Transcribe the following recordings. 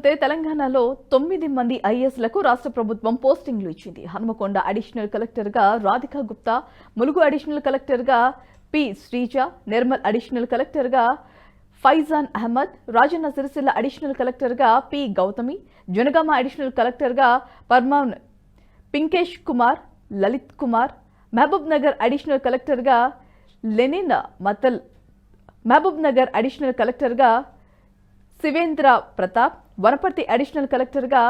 చూస్తే తెలంగాణలో 9 మంది ఐఏఎస్లకు రాష్ట్ర ప్రభుత్వం పోస్టింగ్లు ఇచ్చింది. హనుమకొండ అడిషనల్ కలెక్టర్గా రాధికా గుప్తా, ములుగు అడిషనల్ కలెక్టర్గా పి శ్రీజ, నిర్మల్ అడిషనల్ కలెక్టర్గా ఫైజాన్ అహ్మద్, రాజన్న సిరిసిల్ల అడిషనల్ కలెక్టర్గా పి గౌతమి, జనగామ అడిషనల్ కలెక్టర్గా పర్మాన్ పింకేష్ కుమార్, లలిత్ కుమార్, మహబూబ్ నగర్ అడిషనల్ కలెక్టర్గా లెనిన్ మతల్, మహబూబ్ నగర్ అడిషనల్ కలెక్టర్గా శివేంద్ర ప్రతాప్, వనపర్తి అడిషనల్ కలెక్టర్గా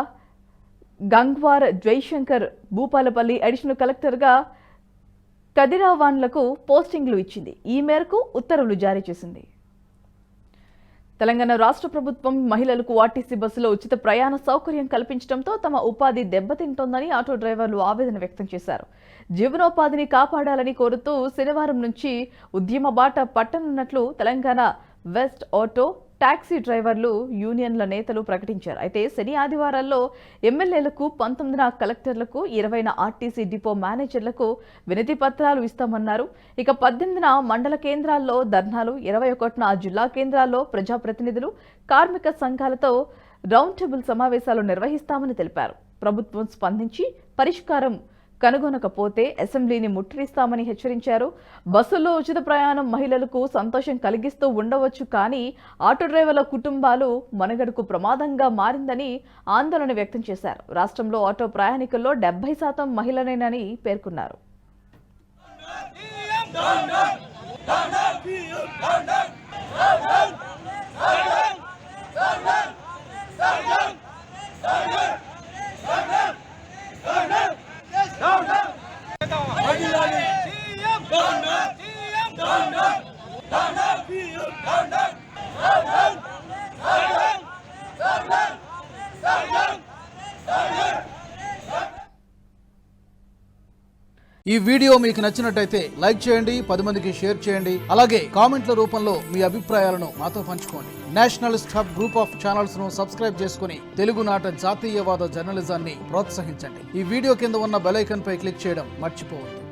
గంగ్వార్ జైశంకర్, భూపాలపల్లి అడిషనల్ కలెక్టర్గా కదిరావాన్లకు పోస్టింగ్లు ఇచ్చింది. ఈ మేరకు ఉత్తర్వులు జారీ చేసింది. తెలంగాణ రాష్ట్ర ప్రభుత్వం మహిళలకు ఆర్టీసీ బస్సులో ఉచిత ప్రయాణ సౌకర్యం కల్పించడంతో తమ ఉపాధి దెబ్బతింటోందని ఆటో డ్రైవర్లు ఆవేదన వ్యక్తం చేశారు. జీవనోపాధిని కాపాడాలని కోరుతూ శనివారం నుంచి ఉద్యమ బాట పట్టనున్నట్లు తెలంగాణ వెస్ట్ ఆటో టాక్సీ డ్రైవర్లు యూనియన్ల నేతలు ప్రకటించారు. అయితే శని ఆదివారాల్లో ఎమ్మెల్యేలకు, 19న కలెక్టర్లకు, 20న ఆర్టీసీ డిపో మేనేజర్లకు వినతి పత్రాలు ఇస్తామన్నారు. ఇక 18న మండల కేంద్రాల్లో ధర్నాలు, 21న జిల్లా కేంద్రాల్లో ప్రజాప్రతినిధులు, కార్మిక సంఘాలతో రౌండ్ టేబుల్ సమావేశాలు నిర్వహిస్తామని తెలిపారు. ప్రభుత్వం స్పందించి పరిష్కారం కనుగొనకపోతే అసెంబ్లీని ముట్టడిస్తామని హెచ్చరించారు. బస్సుల్లో ఉచిత ప్రయాణం మహిళలకు సంతోషం కలిగిస్తూ ఉండవచ్చు, కానీ ఆటో డ్రైవర్ల కుటుంబాలు మనుగడకు ప్రమాదంగా మారిందని ఆందోళన వ్యక్తం చేశారు. రాష్ట్రంలో ఆటో ప్రయాణికుల్లో 70% మహిళలేనని పేర్కొన్నారు. ఈ వీడియో మీకు నచ్చినట్టయితే లైక్ చేయండి, 10 మందికి షేర్ చేయండి. అలాగే కామెంట్ల రూపంలో మీ అభిప్రాయాలను మాతో పంచుకోండి. Nationalist hub group of channels ను సబ్స్క్రైబ్ చేసుకుని తెలుగునాట జాతీయవాద జర్నలిజాన్ని ప్రోత్సహించండి. ఈ వీడియో కింద ఉన్న బెల్ ఐకాన్ పై క్లిక్ చేయడం మర్చిపోవద్దు.